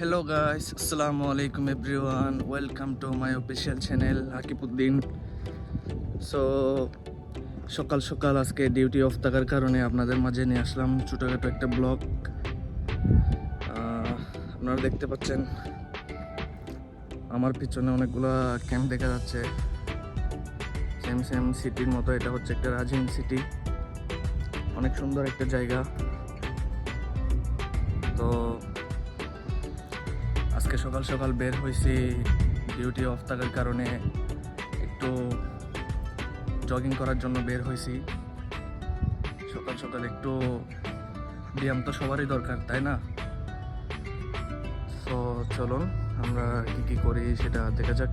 Hello guys, Assalamu alaikum everyone. Welcome to my official channel Akibuddin. So সকাল সকাল আজকে duty of থাকার কারণে আপনাদের মাঝে নিয়ে আসলাম ছোটোখাটো একটা ব্লগ। আপনারা দেখতে পাচ্ছেন আমার পিছনে অনেকগুলো ক্যাম্প দেখা যাচ্ছে। সেম সিটির মতো এটা হচ্ছে একটা রাজিন সিটি, অনেক সুন্দর একটা জায়গা। তো আজকে সকাল সকাল বের হয়েছি, ডিউটি অফ থাকার কারণে একটু জগিং করার জন্য বের হয়েছি। সকাল সকাল একটু ব্যায়াম তো সবারই দরকার, তাই না? তো চলুন আমরা কি করি সেটা দেখা যাক।